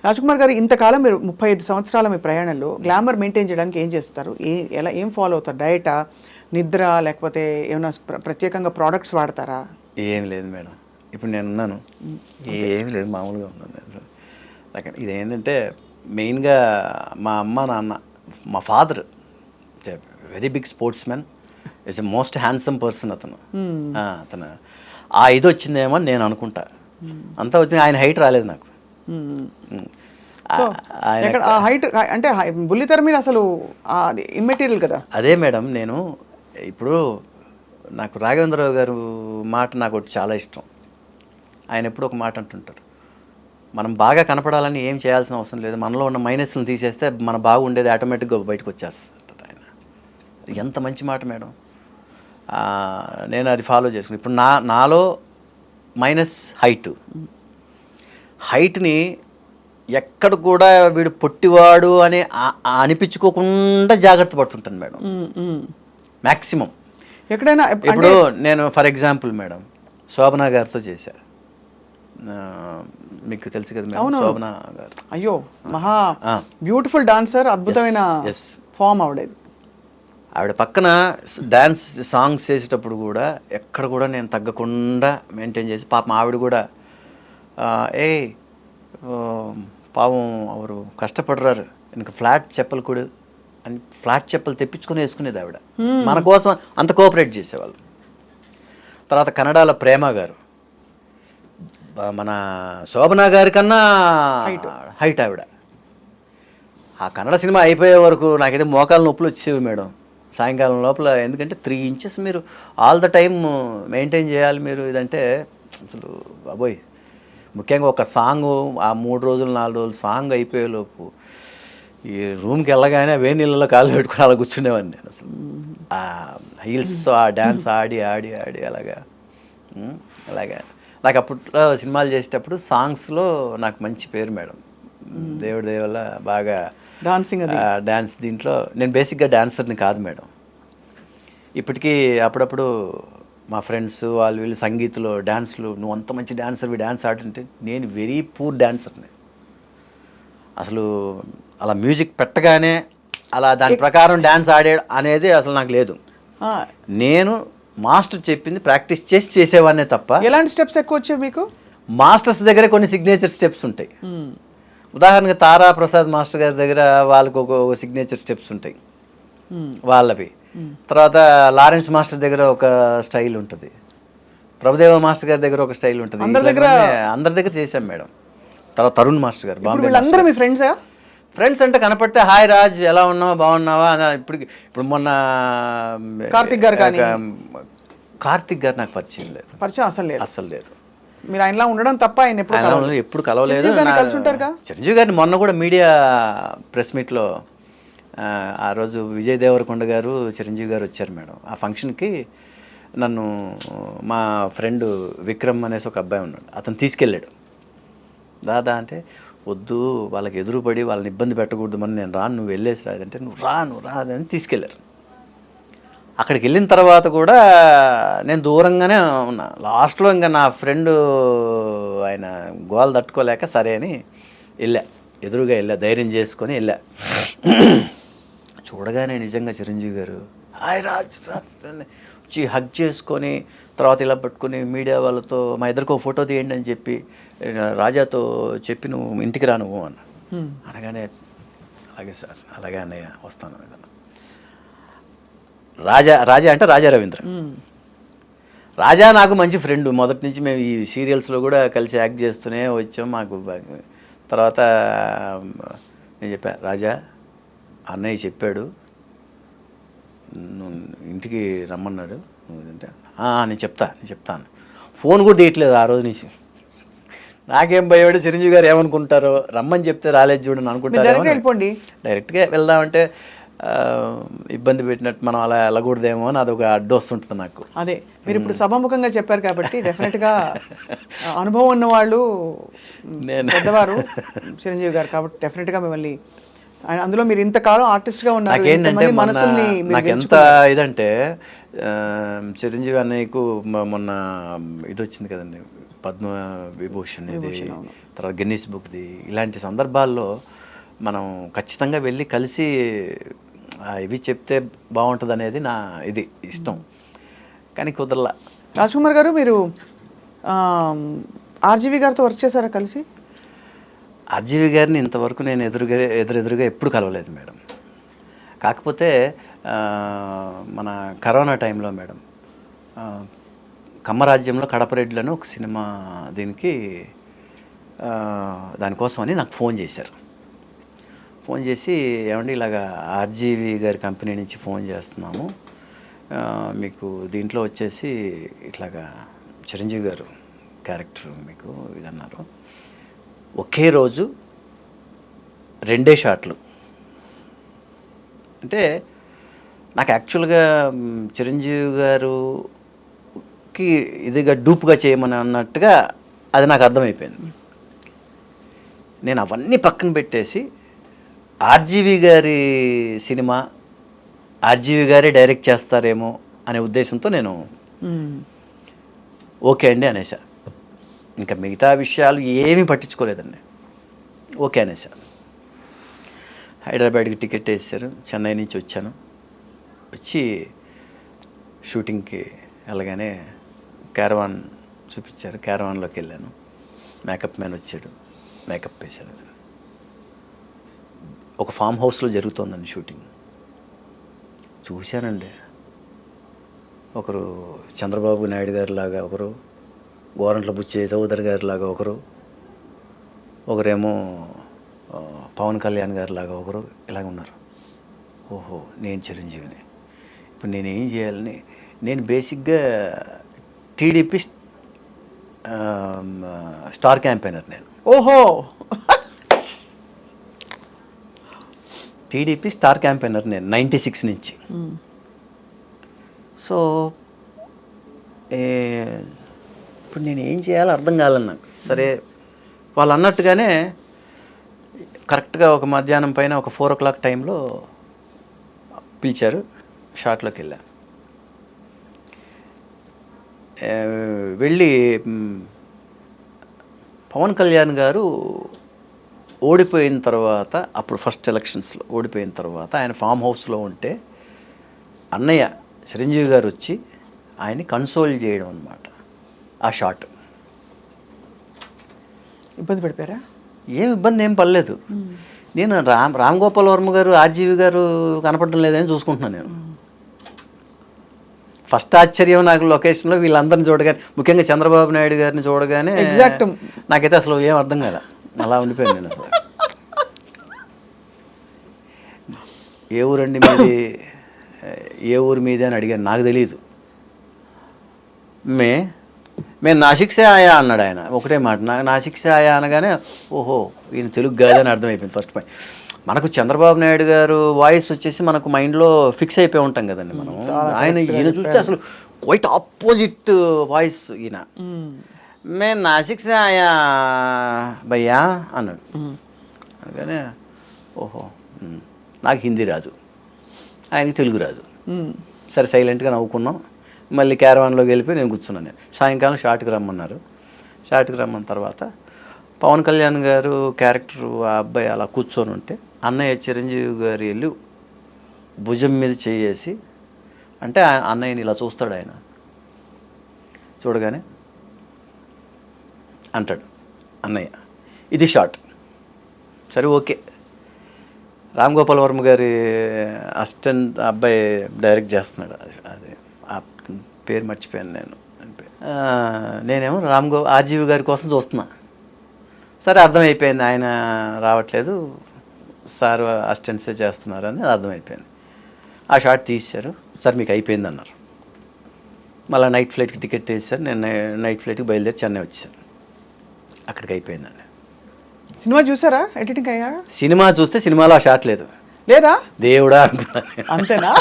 రాజ్కుమార్ గారు, ఇంతకాలం మీరు 35 సంవత్సరాల మీ ప్రయాణంలో గ్లామర్ మెయింటైన్ చేయడానికి ఏం చేస్తారు? ఏం ఫాలో అవుతారు? డయటా, నిద్ర, లేకపోతే ఏమైనా ప్రత్యేకంగా ప్రోడక్ట్స్ వాడతారా? ఏం లేదు మేడం. ఇప్పుడు నేనున్నాను, ఏమి లేదు, మామూలుగా ఉన్నాను నేను. ఇదేంటంటే మెయిన్గా మా అమ్మ నాన్న, మా father very big sportsman, is a most handsome person అతను. అతను ఆ ఇది వచ్చిందేమో అని నేను అనుకుంటా. అంతా వచ్చింది, ఆయన హైట్ రాలేదు నాకు. హైట్ అంటే బుల్లితెర మీద అసలు ఇమ్మెటీరియల్ కదా. అదే మేడం, నేను ఇప్పుడు నాకు రాఘవేంద్రరావు గారు మాట నాకు ఒకటి చాలా ఇష్టం. ఆయన ఎప్పుడు ఒక మాట అంటుంటారు, మనం బాగా కనపడాలని ఏం చేయాల్సిన అవసరం లేదు, మనలో ఉన్న మైనస్లను తీసేస్తే మన బాగుండేది ఆటోమేటిక్గా బయటకు వచ్చేస్తుంది ఆయన. ఎంత మంచి మాట మేడం. నేను అది ఫాలో చేసుకుని ఇప్పుడు నాలో మైనస్ హైట్ని ఎక్కడ కూడా వీడు పొట్టివాడు అని అనిపించుకోకుండా జాగ్రత్త పడుతుంటాను మేడం. మ్యాక్సిమం ఎక్కడైనా ఇప్పుడు నేను ఫర్ ఎగ్జాంపుల్ మేడం, శోభనా గారితో చేశా, మీకు తెలుసు కదా మేడం, శోభనా గారు. అయ్యో, మహా బ్యూటిఫుల్ డాన్సర్, అద్భుతమైన ఫామ్ ఆవిడ పక్కన డ్యాన్స్ సాంగ్స్ చేసేటప్పుడు కూడా ఎక్కడ కూడా నేను తగ్గకుండా మెయింటైన్ చేసి, పాపం ఆవిడ కూడా పాపం అవరు కష్టపడరారు, ఇంకా ఫ్లాట్ చెప్పలు కూడా అని ఫ్లాట్ చెప్పలు తెప్పించుకొని వేసుకునేది ఆవిడ మన కోసం, అంత కోఆపరేట్ చేసేవాళ్ళు. తర్వాత కన్నడలో ప్రేమ గారు, మన శోభనా గారి కన్నా హైట్ ఆవిడ. ఆ కన్నడ సినిమా అయిపోయే వరకు నాకైతే మోకాలు నొప్పులు వచ్చేవి మేడం సాయంకాలం లోపల. ఎందుకంటే 3 inches మీరు ఆల్ ద టైమ్ మెయింటైన్ చేయాలి మీరు. ఇదంటే అసలు బాబోయ్, ముఖ్యంగా ఒక సాంగ్, ఆ 3 రోజులు 4 రోజులు సాంగ్ అయిపోయేలోపు ఈ రూమ్కి వెళ్ళగానే వేడి నీళ్ళలో కాళ్ళు పెట్టుకుని అలా కూర్చునేవాడిని నేను. అసలు ఆ హీల్స్తో ఆ డ్యాన్స్ ఆడి ఆడి ఆడి అలాగా. నాకు అప్పట్లో సినిమాలు చేసేటప్పుడు సాంగ్స్లో నాకు మంచి పేరు మేడం, దేవుడి దయ వల్ల బాగా డ్యాన్స్. దీంట్లో నేను బేసిక్గా డాన్సర్ని కాదు మేడం. ఇప్పటికీ అప్పుడప్పుడు మా ఫ్రెండ్స్ వాళ్ళు వీళ్ళు సంగీత్లో డ్యాన్స్లు, నువ్వు అంత మంచి డాన్సర్వి, డ్యాన్స్ ఆడుతుంటే నేను వెరీ పూర్ డాన్సర్ని. అసలు అలా మ్యూజిక్ పెట్టగానే అలా దాని ప్రకారం డ్యాన్స్ ఆడే అనేది అసలు నాకు లేదు. నేను మాస్టర్ చెప్పింది ప్రాక్టీస్ చేసి చేసేవాడినే తప్ప. ఎలాంటి స్టెప్స్ ఎక్కువ వచ్చాయి మీకు? మాస్టర్స్ దగ్గర కొన్ని సిగ్నేచర్ స్టెప్స్ ఉంటాయి. ఉదాహరణగా తారా ప్రసాద్ మాస్టర్ గారి దగ్గర వాళ్ళకు ఒక సిగ్నేచర్ స్టెప్స్ ఉంటాయి వాళ్ళవి. తర్వాత లారెన్స్ మాస్టర్ దగ్గర ఒక స్టైల్ ఉంటుంది, ప్రభుదేవ మాస్టర్ గారి దగ్గర ఒక స్టైల్ ఉంటుంది. అందరి దగ్గర చేశాం మేడం. తర్వాత తరుణ్ మాస్టర్ గారు, బాంబే మీ ఫ్రెండ్స్ అంటే కనపడితే హాయ్ రాజ్ ఎలా ఉన్నావా బాగున్నావా. ఇప్పుడు మొన్న కార్తిక్ గారు నాకు పరిచయం లేదు, అసలు లేదు. మీరు ఆయనలా ఉండడం తప్ప ఆయన ఎప్పుడు కలవలేదు. చిరంజీవి గారిని మొన్న కూడా మీడియా ప్రెస్ మీట్లో ఆ రోజు విజయ్ దేవరకొండ గారు చిరంజీవి గారు వచ్చారు మేడం. ఆ ఫంక్షన్కి నన్ను మా ఫ్రెండ్ విక్రమ్ అనేసి ఒక అబ్బాయి ఉన్నాడు, అతను తీసుకెళ్ళాడు. దాదా అంటే వద్దు, వాళ్ళకి ఎదురుపడి వాళ్ళని ఇబ్బంది పెట్టకూడదు, మరి నేను రాను, నువ్వు వెళ్ళేసి రాదంటే నువ్వు రా అని తీసుకెళ్ళారు. అక్కడికి వెళ్ళిన తర్వాత కూడా నేను దూరంగానే ఉన్నా. లాస్ట్లో ఇంకా నా ఫ్రెండు ఆయన గోల్ తట్టుకోలేక సరే అని ఎదురుగా వెళ్ళా, ధైర్యం చేసుకొని వెళ్ళా. చూడగానే నిజంగా చిరంజీవి గారు హాయ్ రాజ్ వచ్చి హగ్ చేసుకొని, తర్వాత ఇలా పట్టుకొని మీడియా వాళ్ళతో మా ఇద్దరికి ఒక ఫోటో తీయండి అని చెప్పి, రాజాతో చెప్పి నువ్వు ఇంటికి రా నువ్వు అన్న. అనగానే అలాగే సార్, అలాగే అన్నయ్య వస్తాను. రాజా అంటే రాజా రవీంద్ర. రాజా నాకు మంచి ఫ్రెండ్ మొదటి నుంచి. మేము ఈ సీరియల్స్లో కూడా కలిసి యాక్ట్ చేస్తూనే వచ్చాం. మాకు తర్వాత నేను చెప్పా, రాజా అన్నయ్య చెప్పాడు నువ్వు ఇంటికి రమ్మన్నాడు అంటే, నేను చెప్తాను. ఫోన్ కూడా తీయట్లేదు ఆ రోజు నుంచి. నాకేం భయపడి చిరంజీవి గారు ఏమనుకుంటారో, రమ్మని చెప్తే రాలేదు చూడని అనుకుంటారు. డైరెక్ట్గా వెళ్దామంటే ఇబ్బంది పెట్టినట్టు మనం అలా వెళ్ళకూడదేమో అని అదొక అడ్డు వస్తుంటుంది నాకు. అదే మీరు ఇప్పుడు సభాముఖంగా చెప్పారు కాబట్టి డెఫినెట్గా అనుభవం ఉన్న వాళ్ళు, పెద్దవారు చిరంజీవి గారు కాబట్టి డెఫినెట్గా మిమ్మల్ని, అందులో మీరు ఇంతకాలం ఆర్టిస్ట్గా ఉన్నారు. నాకేంటంటే నాకు ఎంత ఇదంటే చిరంజీవి అన్నయ్యకు మొన్న ఇది వచ్చింది కదండి, పద్మ విభూషణ్ ఇది, తర్వాత గిన్నిస్ బుక్ది, ఇలాంటి సందర్భాల్లో మనం ఖచ్చితంగా వెళ్ళి కలిసి ఇవి చెప్తే బాగుంటుంది అనేది నా ఇది ఇష్టం, కానీ కుదరలా. రాజ్ కుమార్ గారు, మీరు ఆర్జీవి గారితో వర్క్ చేశారా కలిసి? ఆర్జీవి గారిని ఇంతవరకు నేను ఎదురుగా ఎప్పుడు కలవలేదు మేడం. కాకపోతే మన కరోనా టైంలో మేడం కమ్మరాజ్యంలో కడపరెడ్డిలను ఒక సినిమా దీనికి దానికోసమని నాకు ఫోన్ చేశారు. ఫోన్ చేసి, ఏమండి ఇలాగా ఆర్జీవి గారి కంపెనీ నుంచి ఫోన్ చేస్తున్నాము, మీకు దీంట్లో వచ్చేసి ఇట్లాగా చిరంజీవి గారు క్యారెక్టర్ మీకు ఇదన్నారు, ఒకే రోజు 2 షాట్లు. అంటే నాకు యాక్చువల్గా చిరంజీవి గారుకి ఇదిగా డూప్గా చేయమని అన్నట్టుగా అది నాకు అర్థమైపోయింది. నేను అవన్నీ పక్కన పెట్టేసి ఆర్జీవి గారి సినిమా ఆర్జీవి గారే డైరెక్ట్ చేస్తారేమో అనే ఉద్దేశంతో నేను ఓకే అండి అనేసా. ఇంకా మిగతా విషయాలు ఏమీ పట్టించుకోలేదండి, ఓకే అనేసా. హైదరాబాద్కి టికెట్ వేసారు, చెన్నై నుంచి వచ్చాను. వచ్చి షూటింగ్కి వెళ్ళగానే క్యారవాన్ చూపించారు, క్యారవాన్లోకి వెళ్ళాను. మేకప్ మ్యాన్ వచ్చాడు, మేకప్ వేశాడు. ఒక ఫామ్ హౌస్లో జరుగుతోందండి షూటింగ్. చూశానండి, ఒకరు చంద్రబాబు నాయుడు గారి లాగా ఒకరు, గోరంట్ల బుచ్చే చౌదరి గారి లాగా ఒకరేమో పవన్ కళ్యాణ్ గారి లాగా ఒకరు, ఇలాగ ఉన్నారు. ఓహో, నేను చిరంజీవిని, ఇప్పుడు నేను ఏం చేయాలని, నేను బేసిక్గా టీడీపీ స్టార్ క్యాంపెయినర్ నేను. ఓహో, టీడీపీ స్టార్ క్యాంపెయినర్ నేను 96 నుంచి. సో ఇప్పుడు నేను ఏం చేయాలో అర్థం కాలేదు నాకు. సరే, వాళ్ళు అన్నట్టుగానే కరెక్ట్గా ఒక మధ్యాహ్నం పైన ఒక 4 o'clock టైంలో పిలిచారు, షాట్లోకి వెళ్ళా. వెళ్ళి పవన్ కళ్యాణ్ గారు ఓడిపోయిన తర్వాత, అప్పుడు ఫస్ట్ ఎలక్షన్స్లో ఓడిపోయిన తర్వాత ఆయన ఫామ్ హౌస్లో ఉంటే అన్నయ్య చిరంజీవి గారు వచ్చి ఆయన్ని కన్సోల్ చేయడం అన్నమాట. ఆ షాట్ ఇబ్బంది పడిపోయారా? ఏం ఇబ్బంది ఏం పడలేదు. నేను రామ్ గోపాల్ వర్మ గారు ఆర్జీవి గారు కనపడడం లేదని చూసుకుంటున్నాను. నేను ఫస్ట్ ఆశ్చర్యం నాకు లొకేషన్లో వీళ్ళందరిని చూడగానే, ముఖ్యంగా చంద్రబాబు నాయుడు గారిని చూడగానే ఎగ్జాక్ట్ నాకైతే అసలు ఏం అర్థం కదా, అలా ఉండిపోయాను నేను. అసలు ఏ ఊరండి మీది, ఏ ఊరు మీది అని అడిగాను, నాకు తెలియదు. మేము నాసిక్ సే ఆయా అన్నాడు ఆయన, ఒకటే మాట. నాసిక్ సే ఆయా అనగానే ఓహో ఈయన తెలుగు కాదని అర్థమైపోయింది ఫస్ట్ పాయింట్. మనకు చంద్రబాబు నాయుడు గారు వాయిస్ వచ్చేసి మనకు మైండ్లో ఫిక్స్ అయిపోయి ఉంటాం కదండి మనం. ఈయన చూస్తే అసలు క్వైట్ ఆపోజిట్ వాయిస్ ఈయన. మే నాసిక్ సే ఆయా భయ్యా అన్నాడు. అనగానే ఓహో, నాకు హిందీ రాదు, ఆయనకి తెలుగు రాదు. సరే సైలెంట్గా నవ్వుకున్నాం. మళ్ళీ క్యారవాన్లోకి వెళ్ళిపోయి నేను కూర్చున్నాను. నేను సాయంకాలం షాట్కి రమ్మన్నారు. షాట్కి రమ్మన్న తర్వాత పవన్ కళ్యాణ్ గారు క్యారెక్టర్ ఆ అబ్బాయి అలా కూర్చొని ఉంటే అన్నయ్య చిరంజీవి గారు వెళ్ళి భుజం మీద చేసి, అంటే అన్నయ్యని ఇలా చూస్తాడు. ఆయన చూడగానే అంటాడు అన్నయ్య, ఇది షాట్. సరే ఓకే. రామ్ గోపాల్ వర్మ గారి అసిస్టెంట్ అబ్బాయి డైరెక్ట్ చేస్తున్నాడు, అది ఆ పేరు మర్చిపోయాను నేను. నేనేమో ఆర్జీవి గారి కోసం చూస్తున్నా. సరే అర్థమైపోయింది, ఆయన రావట్లేదు, సార్ అసిస్టెంట్సే చేస్తున్నారని అర్థమైపోయింది. ఆ షాట్ తీశారు. సార్ మీకు అయిపోయింది అన్నారు. మళ్ళీ నైట్ ఫ్లైట్కి టికెట్ వేసారు. నేను నైట్ ఫ్లైట్కి బయలుదేరి చెన్నై వచ్చాను. అక్కడికి అయిపోయిందండి. సినిమా చూసారా ఎడిటింగ్ అయ్యా? సినిమా చూస్తే సినిమాలో ఆ షాట్ లేదు. లేదా? దేవుడా అనుకున్నాను. అంతేనా?